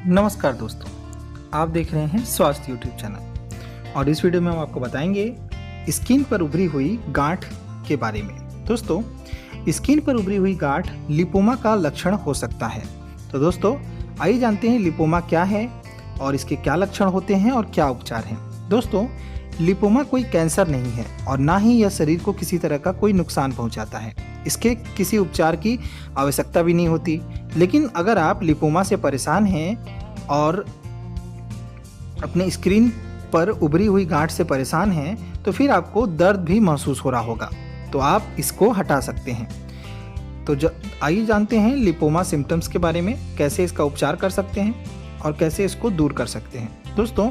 नमस्कार दोस्तों, आप देख रहे हैं स्वास्थ्य यूट्यूब चैनल और इस वीडियो में हम आपको बताएंगे स्किन पर उभरी हुई गांठ के बारे में। दोस्तों, स्किन पर उभरी हुई गांठ लिपोमा का लक्षण हो सकता है। तो दोस्तों, आइए जानते हैं लिपोमा क्या है और इसके क्या लक्षण होते हैं और क्या उपचार हैं। दोस्तों, लिपोमा कोई कैंसर नहीं है और ना ही यह शरीर को किसी तरह का कोई नुकसान पहुंचाता है। इसके किसी उपचार की आवश्यकता भी नहीं होती। लेकिन अगर आप लिपोमा से परेशान हैं और अपने स्क्रीन पर उभरी हुई गांठ से परेशान हैं, तो फिर आपको दर्द भी महसूस हो रहा होगा, तो आप इसको हटा सकते हैं। तो आइए जानते हैं लिपोमा सिम्टम्स के बारे में, कैसे इसका उपचार कर सकते हैं और कैसे इसको दूर कर सकते हैं। दोस्तों,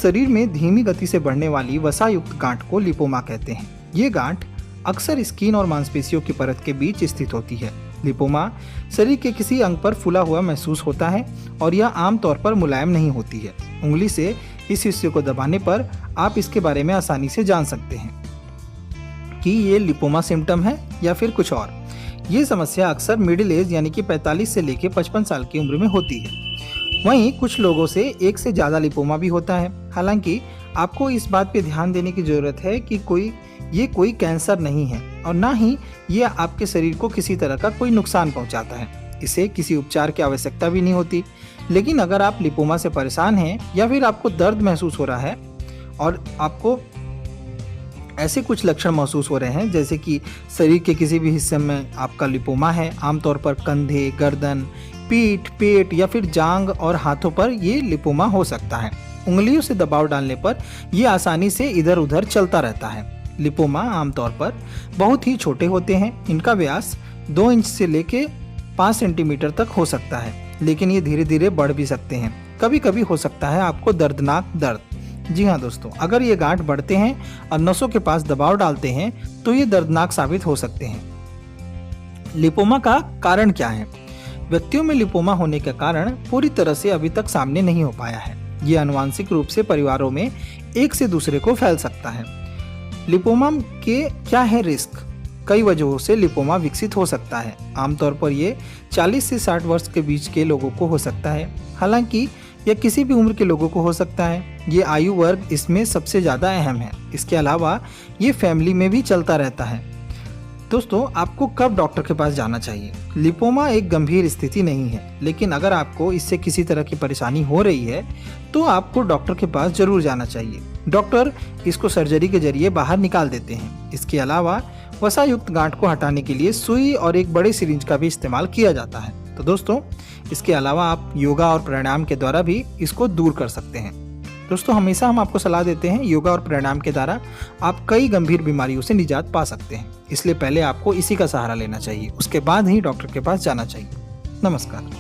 शरीर में धीमी गति से बढ़ने वाली वसायुक्त गांठ को लिपोमा कहते हैं। ये गांठ अक्सर स्किन और मांसपेशियों की परत के बीच स्थित होती है। लिपोमा शरीर के किसी अंग पर फूला हुआ महसूस होता है और यह आमतौर पर मुलायम नहीं होती है। उंगली से इस हिस्से को दबाने पर आप इसके बारे में आसानी से जान सकते हैं कि ये लिपोमा सिम्टम है या फिर कुछ और। ये समस्या अक्सर मिडिल एज यानी कि 45 से लेकर 55 साल की उम्र में होती है। वहीं कुछ लोगों से एक से ज़्यादा लिपोमा भी होता है। हालांकि आपको इस बात पे ध्यान देने की ज़रूरत है कि ये कोई कैंसर नहीं है और ना ही ये आपके शरीर को किसी तरह का कोई नुकसान पहुंचाता है। इसे किसी उपचार की आवश्यकता भी नहीं होती। लेकिन अगर आप लिपोमा से परेशान हैं या फिर आपको दर्द महसूस हो रहा है और आपको ऐसे कुछ लक्षण महसूस हो रहे हैं जैसे कि शरीर के किसी भी हिस्से में आपका लिपोमा है, आमतौर पर कंधे, गर्दन, पीठ, पेट या फिर जांघ और हाथों पर ये लिपोमा हो सकता है। उंगलियों से दबाव डालने पर यह आसानी से इधर उधर चलता रहता है। लिपोमा आमतौर पर बहुत ही छोटे होते हैं। इनका व्यास 2 इंच से लेकर 5 सेंटीमीटर तक हो सकता है, लेकिन ये धीरे धीरे बढ़ भी सकते हैं। कभी कभी हो सकता है आपको दर्दनाक दर्द। जी हाँ दोस्तों, अगर ये गांठ बढ़ते हैं और नसों के पास दबाव डालते हैं तो ये दर्दनाक साबित हो सकते हैं। लिपोमा का कारण क्या है? व्यक्तियों में लिपोमा होने का कारण पूरी तरह से अभी तक सामने नहीं हो पाया है। ये आनुवंशिक रूप से परिवारों में एक से दूसरे को फैल सकता है। लिपोमा के क्या है रिस्क? कई वजहों से लिपोमा विकसित हो सकता है। आमतौर पर ये 40 से 60 वर्ष के बीच के लोगों को हो सकता है। हालांकि यह किसी भी उम्र के लोगों को हो सकता है। ये आयु वर्ग इसमें सबसे ज़्यादा अहम है। इसके अलावा ये फैमिली में भी चलता रहता है। दोस्तों, आपको कब डॉक्टर के पास जाना चाहिए? लिपोमा एक गंभीर स्थिति नहीं है, लेकिन अगर आपको इससे किसी तरह की परेशानी हो रही है तो आपको डॉक्टर के पास जरूर जाना चाहिए। डॉक्टर इसको सर्जरी के जरिए बाहर निकाल देते हैं। इसके अलावा वसायुक्त गांठ को हटाने के लिए सुई और एक बड़े सिरिंज का भी इस्तेमाल किया जाता है। तो दोस्तों, इसके अलावा आप योगा और प्राणायाम के द्वारा भी इसको दूर कर सकते हैं। दोस्तों, हमेशा हम आपको सलाह देते हैं, योगा और प्राणायाम के द्वारा आप कई गंभीर बीमारियों से निजात पा सकते हैं। इसलिए पहले आपको इसी का सहारा लेना चाहिए, उसके बाद ही डॉक्टर के पास जाना चाहिए। नमस्कार।